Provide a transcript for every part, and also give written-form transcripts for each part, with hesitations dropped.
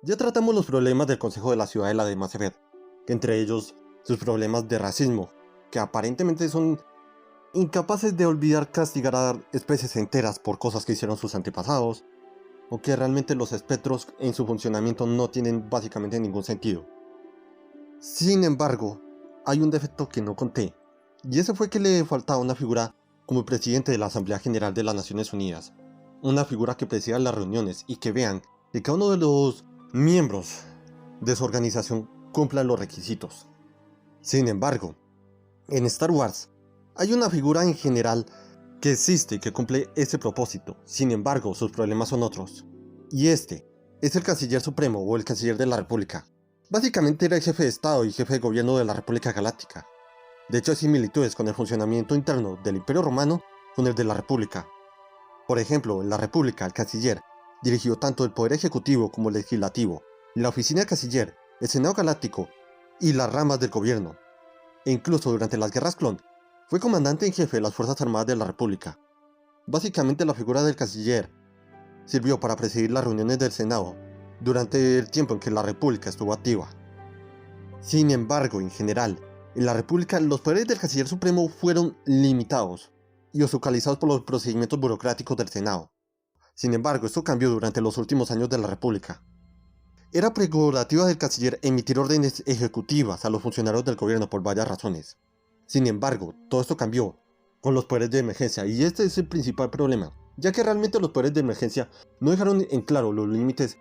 Ya tratamos los problemas del Consejo de la Ciudadela de Mass Effect, que entre ellos sus problemas de racismo, que aparentemente son incapaces de olvidar castigar a especies enteras por cosas que hicieron sus antepasados, o que realmente los espectros en su funcionamiento no tienen básicamente ningún sentido. Sin embargo, hay un defecto que no conté, y ese fue que le faltaba una figura como el presidente de la Asamblea General de las Naciones Unidas, una figura que presida las reuniones y que vean que cada uno de los miembros de su organización cumplan los requisitos. Sin embargo, en Star Wars hay una figura en general que existe y que cumple ese propósito. Sin embargo, sus problemas son otros. Y este es el Canciller Supremo o el Canciller de la República. Básicamente era el jefe de Estado y jefe de gobierno de la República Galáctica. De hecho, hay similitudes con el funcionamiento interno del Imperio Romano con el de la República. Por ejemplo, en la República, el Canciller dirigió tanto el Poder Ejecutivo como el Legislativo, la Oficina del Canciller, el Senado Galáctico y las ramas del gobierno. E incluso durante las Guerras Clon, fue comandante en jefe de las Fuerzas Armadas de la República. Básicamente la figura del Canciller sirvió para presidir las reuniones del Senado durante el tiempo en que la República estuvo activa. Sin embargo, en general, en la República los poderes del Canciller Supremo fueron limitados y obstaculizados por los procedimientos burocráticos del Senado. Sin embargo, esto cambió durante los últimos años de la República. Era prerrogativa del Canciller emitir órdenes ejecutivas a los funcionarios del gobierno por varias razones. Sin embargo, todo esto cambió con los poderes de emergencia, y este es el principal problema, ya que realmente los poderes de emergencia no dejaron en claro los límites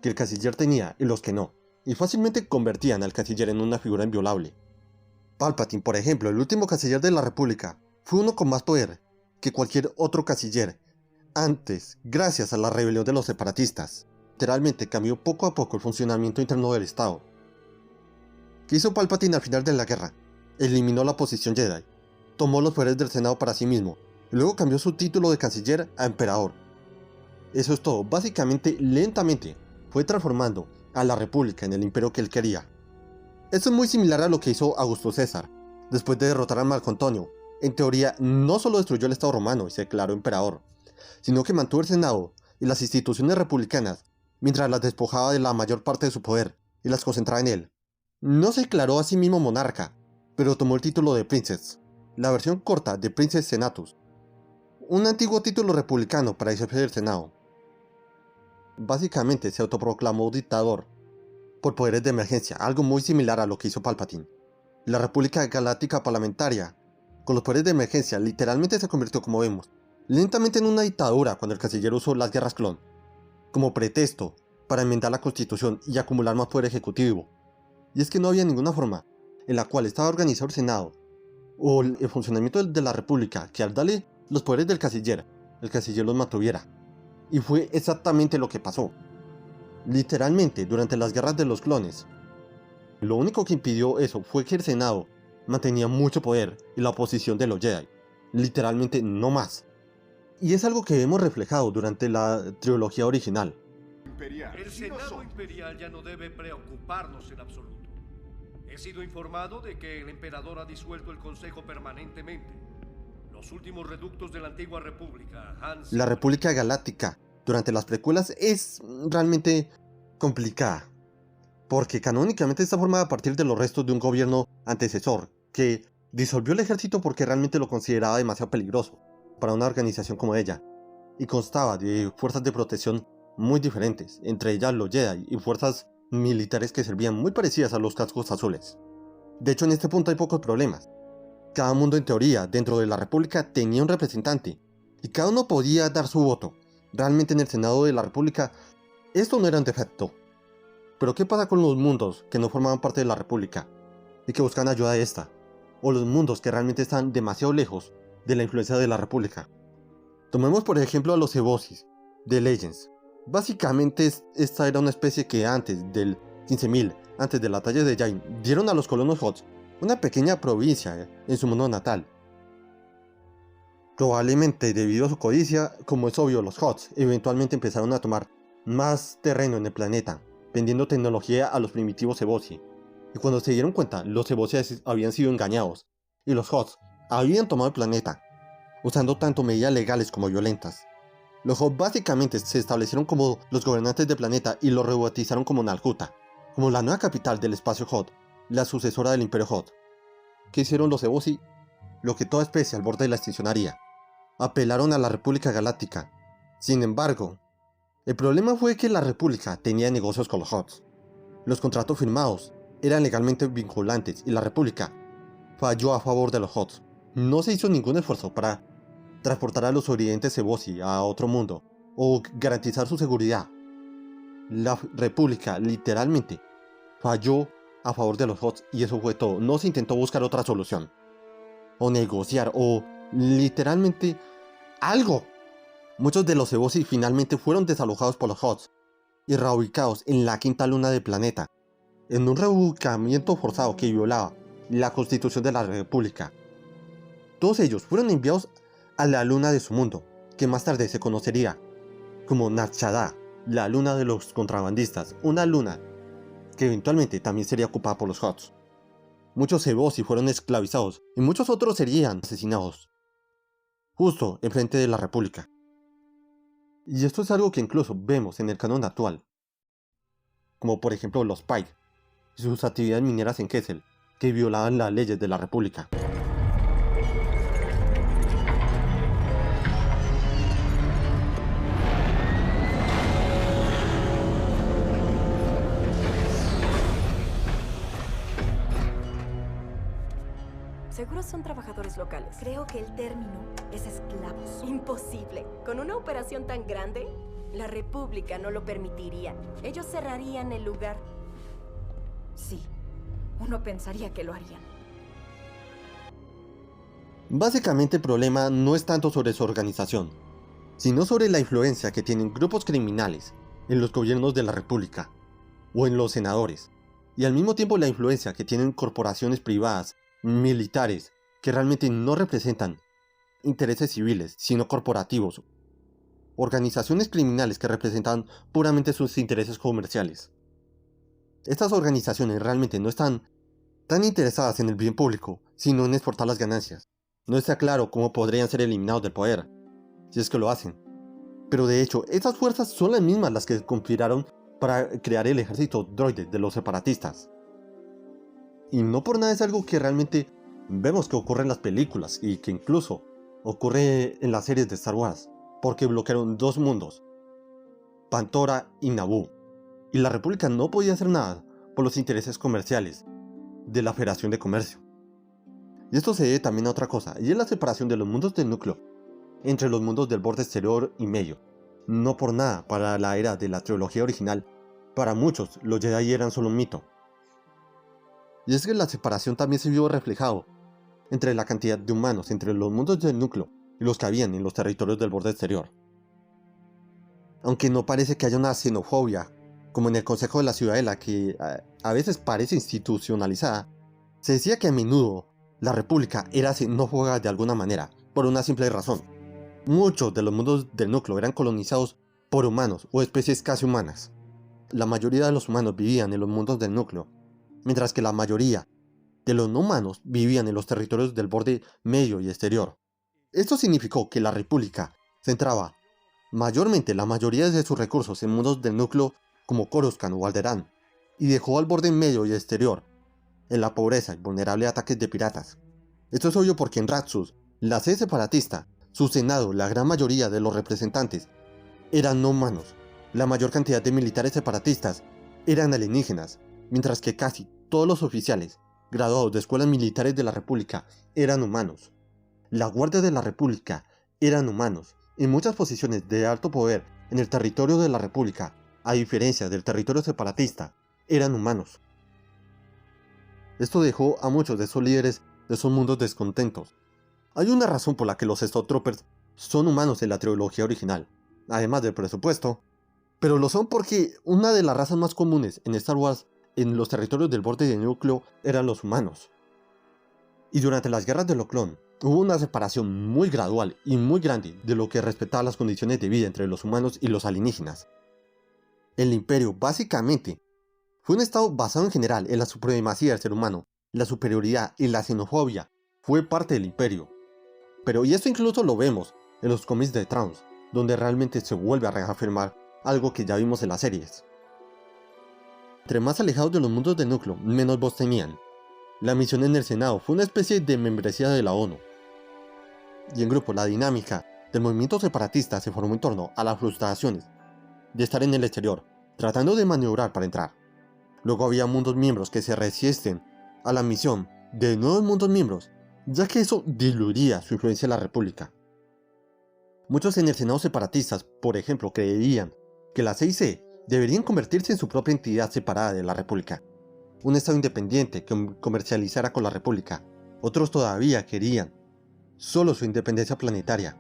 que el Canciller tenía y los que no, y fácilmente convertían al Canciller en una figura inviolable. Palpatine, por ejemplo, el último Canciller de la República, fue uno con más poder que cualquier otro Canciller. Antes, gracias a la rebelión de los separatistas, literalmente cambió poco a poco el funcionamiento interno del Estado. ¿Qué hizo Palpatine al final de la guerra? Eliminó la posición Jedi, tomó los poderes del Senado para sí mismo, y luego cambió su título de Canciller a Emperador. Eso es todo, básicamente, lentamente, fue transformando a la República en el imperio que él quería. Esto es muy similar a lo que hizo Augusto César, después de derrotar a Marco Antonio. En teoría, no solo destruyó el Estado romano y se declaró emperador, sino que mantuvo el Senado y las instituciones republicanas, mientras las despojaba de la mayor parte de su poder y las concentraba en él. No se declaró a sí mismo monarca, pero tomó el título de Princeps, la versión corta de Princeps Senatus, un antiguo título republicano para el jefe del Senado. Básicamente se autoproclamó dictador por poderes de emergencia, algo muy similar a lo que hizo Palpatine. La República Galáctica Parlamentaria, con los poderes de emergencia, literalmente se convirtió, como vemos, lentamente en una dictadura cuando el Canciller usó las Guerras Clon como pretexto para enmendar la Constitución y acumular más poder ejecutivo. Y es que no había ninguna forma en la cual estaba organizado el Senado o el funcionamiento de la República que al darle los poderes del Canciller, el Canciller los mantuviera. Y fue exactamente lo que pasó. Literalmente, durante las guerras de los clones, lo único que impidió eso fue que el Senado mantenía mucho poder y la oposición de los Jedi. Literalmente no más. Y es algo que vemos reflejado durante la trilogía original. El Senado Imperial ya no debe preocuparnos en absoluto. He sido informado de que el emperador ha disuelto el Consejo permanentemente. Los últimos reductos de la antigua República han sido... La República Galáctica durante las precuelas es realmente complicada, porque canónicamente está formada a partir de los restos de un gobierno antecesor que disolvió el ejército porque realmente lo consideraba demasiado peligroso para una organización como ella, y constaba de fuerzas de protección muy diferentes, entre ellas los Jedi y fuerzas militares que servían muy parecidas a los cascos azules. De hecho, en este punto hay pocos problemas. Cada mundo en teoría dentro de la República tenía un representante, y cada uno podía dar su voto. Realmente en el Senado de la República esto no era un defecto. Pero ¿qué pasa con los mundos que no formaban parte de la República y que buscan ayuda de esta? O los mundos que realmente están demasiado lejos de la influencia de la República. Tomemos por ejemplo a los Ebosis de Legends. Básicamente esta era una especie que antes del 15.000, antes de la batalla de Yavin, dieron a los colonos Hutts una pequeña provincia en su mundo natal. Probablemente debido a su codicia, como es obvio, los Hutts eventualmente empezaron a tomar más terreno en el planeta, vendiendo tecnología a los primitivos Ebosi. Y cuando se dieron cuenta, los Ebosi habían sido engañados, y los Hutts habían tomado el planeta, usando tanto medidas legales como violentas. Los Hoth básicamente se establecieron como los gobernantes del planeta y lo rebautizaron como Nalhuta, como la nueva capital del espacio Hoth, la sucesora del Imperio Hoth. ¿Qué hicieron los Ebosi? Lo que toda especie al borde de la extinción haría. Apelaron a la República Galáctica. Sin embargo, el problema fue que la República tenía negocios con los Hoth. Los contratos firmados eran legalmente vinculantes y la República falló a favor de los Hoth. No se hizo ningún esfuerzo para transportar a los sobrevivientes Ebosi a otro mundo o garantizar su seguridad. La República literalmente falló a favor de los Hoth y eso fue todo. No se intentó buscar otra solución o negociar o literalmente algo. Muchos de los Ebosi finalmente fueron desalojados por los Hoth y reubicados en la quinta luna del planeta, en un reubicamiento forzado que violaba la constitución de la República. Todos ellos fueron enviados a la luna de su mundo, que más tarde se conocería como Natchada, la luna de los contrabandistas, una luna que eventualmente también sería ocupada por los Hoth. Muchos Ebosi fueron esclavizados y muchos otros serían asesinados, justo enfrente de la República. Y esto es algo que incluso vemos en el canon actual, como por ejemplo los Pike y sus actividades mineras en Kessel, que violaban las leyes de la República. Seguro son trabajadores locales. Creo que el término es esclavos. Imposible. Con una operación tan grande, La República no lo permitiría. ellos cerrarían el lugar. Sí, uno pensaría que lo harían. Básicamente el problema no es tanto sobre su organización, sino sobre la influencia que tienen grupos criminales en los gobiernos de la República o en los senadores, y al mismo tiempo la influencia que tienen corporaciones privadas, militares, que realmente no representan intereses civiles, sino corporativos, organizaciones criminales que representan puramente sus intereses comerciales. Estas organizaciones realmente no están tan interesadas en el bien público, sino en exportar las ganancias. No está claro cómo podrían ser eliminados del poder, si es que lo hacen. Pero de hecho, esas fuerzas son las mismas las que conspiraron para crear el ejército droide de los separatistas. Y no por nada es algo que realmente vemos que ocurre en las películas y que incluso ocurre en las series de Star Wars, porque bloquearon dos mundos, Pantora y Naboo, y la República no podía hacer nada por los intereses comerciales de la Federación de Comercio. Y esto se debe también a otra cosa, y es la separación de los mundos del núcleo entre los mundos del borde exterior y medio. No por nada, para la era de la trilogía original, para muchos los Jedi eran solo un mito. Y es que la separación también se vio reflejado entre la cantidad de humanos entre los mundos del núcleo y los que habían en los territorios del borde exterior. Aunque no parece que haya una xenofobia, como en el Consejo de la Ciudadela, que a veces parece institucionalizada, se decía que a menudo la República era xenófoba de alguna manera, por una simple razón. Muchos de los mundos del núcleo eran colonizados por humanos o especies casi humanas. La mayoría de los humanos vivían en los mundos del núcleo, mientras que la mayoría de los no humanos vivían en los territorios del borde medio y exterior. Esto significó que la República centraba mayormente la mayoría de sus recursos en mundos del núcleo como Coruscant o Alderaan, y dejó al borde medio y exterior en la pobreza y vulnerable a ataques de piratas. Esto es obvio porque en Raxus, la sede separatista, su senado, la gran mayoría de los representantes eran no humanos. La mayor cantidad de militares separatistas eran alienígenas, mientras que casi todos los oficiales graduados de escuelas militares de la República eran humanos. La Guardia de la República eran humanos. En muchas posiciones de alto poder en el territorio de la República, a diferencia del territorio separatista, eran humanos. Esto dejó a muchos de esos líderes de esos mundos descontentos. Hay una razón por la que los Stormtroopers son humanos en la trilogía original, además del presupuesto, pero lo son porque una de las razas más comunes en Star Wars en los territorios del borde del núcleo eran los humanos. Y durante las guerras de los clon, hubo una separación muy gradual y muy grande de lo que respetaba las condiciones de vida entre los humanos y los alienígenas. El Imperio, básicamente, fue un estado basado en general en la supremacía del ser humano, la superioridad y la xenofobia fue parte del Imperio. Pero y esto incluso lo vemos en los cómics de Thrawn, donde realmente se vuelve a reafirmar algo que ya vimos en las series. Entre más alejados de los mundos del núcleo, menos voz tenían. La misión en el Senado fue una especie de membresía de la ONU. Y en grupo la dinámica del movimiento separatista se formó en torno a las frustraciones de estar en el exterior, tratando de maniobrar para entrar. Luego había mundos miembros que se resisten a la misión de nuevos mundos miembros, ya que eso diluiría su influencia en la República. Muchos en el Senado separatistas, por ejemplo, creían que la CIC deberían convertirse en su propia entidad separada de la República, un estado independiente que comercializara con la República. Otros todavía querían solo su independencia planetaria,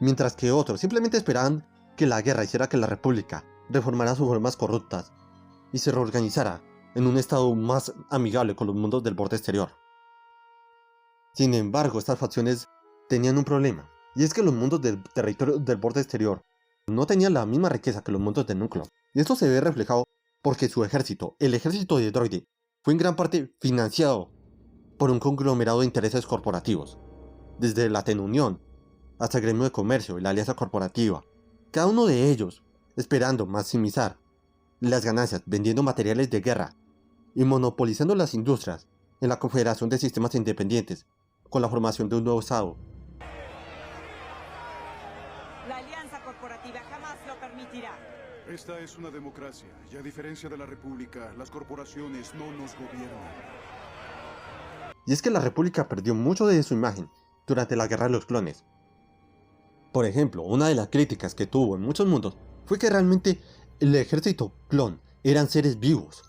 mientras que otros simplemente esperaban que la guerra hiciera que la República reformara sus formas corruptas y se reorganizara en un estado más amigable con los mundos del borde exterior. Sin embargo, estas facciones tenían un problema, y es que los mundos del territorio del borde exterior no tenían la misma riqueza que los mundos del núcleo, y esto se ve reflejado porque su ejército, el ejército de Droide, fue en gran parte financiado por un conglomerado de intereses corporativos, desde la TEN-Unión hasta el gremio de comercio y la alianza corporativa, cada uno de ellos esperando maximizar las ganancias vendiendo materiales de guerra y monopolizando las industrias en la Confederación de Sistemas Independientes con la formación de un nuevo estado. La alianza corporativa jamás lo permitirá. Esta es una democracia y a diferencia de la República, las corporaciones no nos gobiernan. Y es que la República perdió mucho de su imagen durante la Guerra de los Clones. Por ejemplo, una de las críticas que tuvo en muchos mundos fue que realmente el ejército clon eran seres vivos.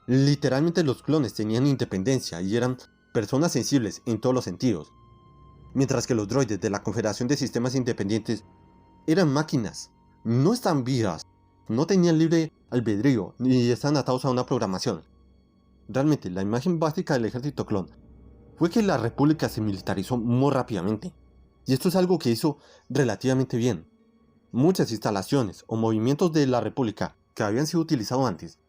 Literalmente los clones tenían independencia y eran personas sensibles en todos los sentidos, mientras que los droides de la Confederación de Sistemas Independientes eran máquinas, no están vivas, no tenían libre albedrío ni están atados a una programación. Realmente la imagen básica del ejército clon fue que la República se militarizó muy rápidamente, y esto es algo que hizo relativamente bien. Muchas instalaciones o movimientos de la República que habían sido utilizados antes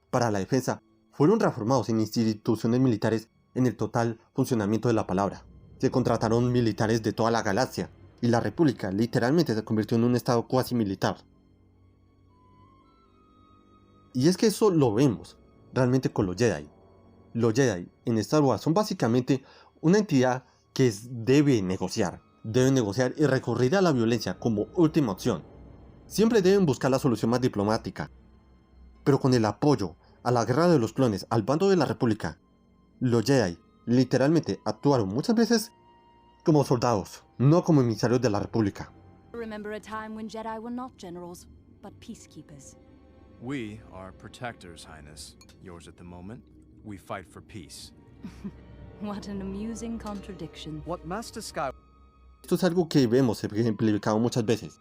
para la defensa fueron reformados en instituciones militares en el total funcionamiento de la palabra. Se contrataron militares de toda la galaxia y la República literalmente se convirtió en un estado cuasi militar. Y es que eso lo vemos realmente con los Jedi. Los Jedi en Star Wars son básicamente una entidad que debe negociar y recurrir a la violencia como última opción. Siempre deben buscar la solución más diplomática. Pero con el apoyo a la guerra de los clones al bando de la República, los Jedi literalmente actuaron muchas veces como soldados, no como emisarios de la República. Remember a time when Jedi were not generals, but peacekeepers. We are protectors, Highness. Yours at the moment. We fight for peace. What an amusing contradiction. What Master Sky... Esto es algo que vemos ejemplificado muchas veces.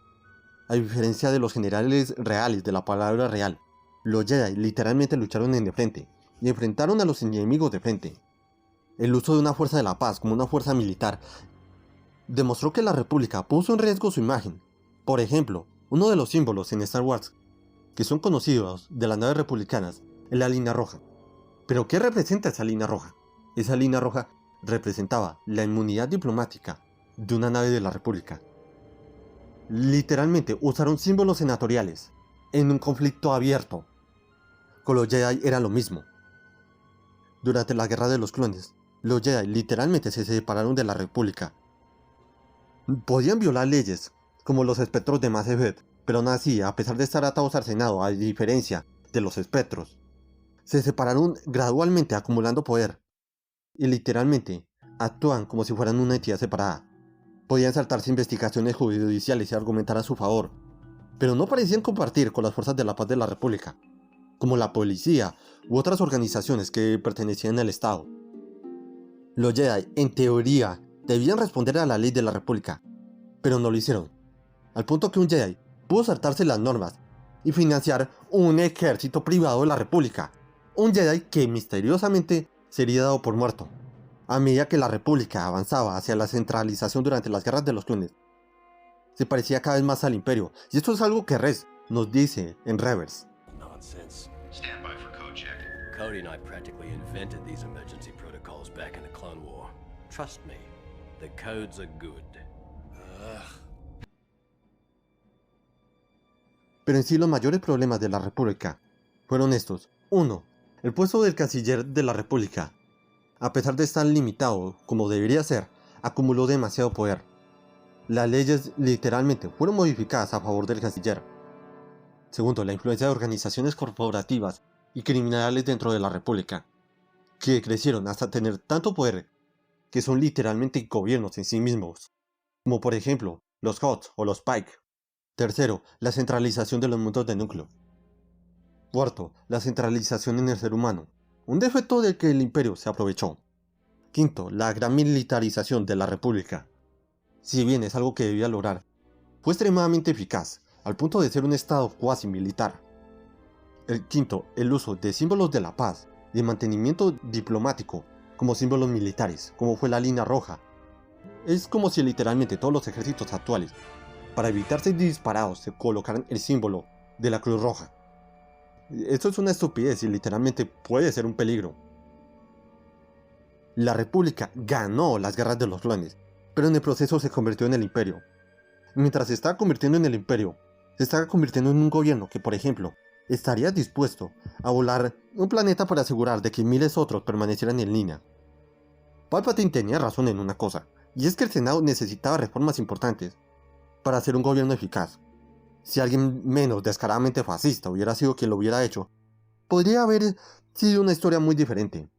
A diferencia de los generales reales de la palabra real, los Jedi literalmente lucharon en de frente y enfrentaron a los enemigos de frente. El uso de una fuerza de la paz como una fuerza militar demostró que la República puso en riesgo su imagen. Por ejemplo, uno de los símbolos en Star Wars que son conocidos de las naves republicanas es la línea roja. ¿Pero qué representa esa línea roja? Esa línea roja representaba la inmunidad diplomática de una nave de la República. Literalmente usaron símbolos senatoriales en un conflicto abierto. Con los Jedi era lo mismo. Durante la Guerra de los Clones, los Jedi literalmente se separaron de la República. Podían violar leyes, como los espectros de Mass Effect, pero aún así, a pesar de estar atados al Senado, a diferencia de los espectros, se separaron gradualmente acumulando poder, y literalmente actúan como si fueran una entidad separada. Podían saltarse investigaciones judiciales y argumentar a su favor, pero no parecían compartir con las fuerzas de la paz de la República, como la policía u otras organizaciones que pertenecían al Estado. Los Jedi, en teoría, debían responder a la ley de la República, pero no lo hicieron, al punto que un Jedi pudo saltarse las normas y financiar un ejército privado de la República, un Jedi que misteriosamente sería dado por muerto. A medida que la República avanzaba hacia la centralización durante las guerras de los clones, se parecía cada vez más al Imperio, y esto es algo que Rez nos dice en Rebels. Nonsense. Stand by for code check. Cody and I practically invented these emergency protocols back in the Clone War. Trust me, the codes are good. Pero en sí los mayores problemas de la República fueron estos. 1. El puesto del canciller de la República, a pesar de estar limitado como debería ser, acumuló demasiado poder. Las leyes literalmente fueron modificadas a favor del canciller. 2. La influencia de organizaciones corporativas y criminales dentro de la República, que crecieron hasta tener tanto poder que son literalmente gobiernos en sí mismos, como por ejemplo los HOTS o los Pike. 3. La centralización de los mundos de núcleo. 4. La centralización en el ser humano, un defecto del que el imperio se aprovechó. 5. La gran militarización de la República. Si bien es algo que debía lograr, fue extremadamente eficaz, al punto de ser un estado cuasi militar. El 5. El uso de símbolos de la paz y de mantenimiento diplomático como símbolos militares, como fue la línea roja. Es como si literalmente todos los ejércitos actuales, para evitar ser disparados, se colocaran el símbolo de la Cruz Roja. Esto es una estupidez y literalmente puede ser un peligro. La República ganó las guerras de los clones, pero en el proceso se convirtió en el Imperio. Mientras se estaba convirtiendo en el Imperio, se estaba convirtiendo en un gobierno que, por ejemplo, estaría dispuesto a volar un planeta para asegurar de que miles otros permanecieran en línea. Palpatine tenía razón en una cosa, y es que el Senado necesitaba reformas importantes para hacer un gobierno eficaz. Si alguien menos descaradamente fascista hubiera sido quien lo hubiera hecho, podría haber sido una historia muy diferente.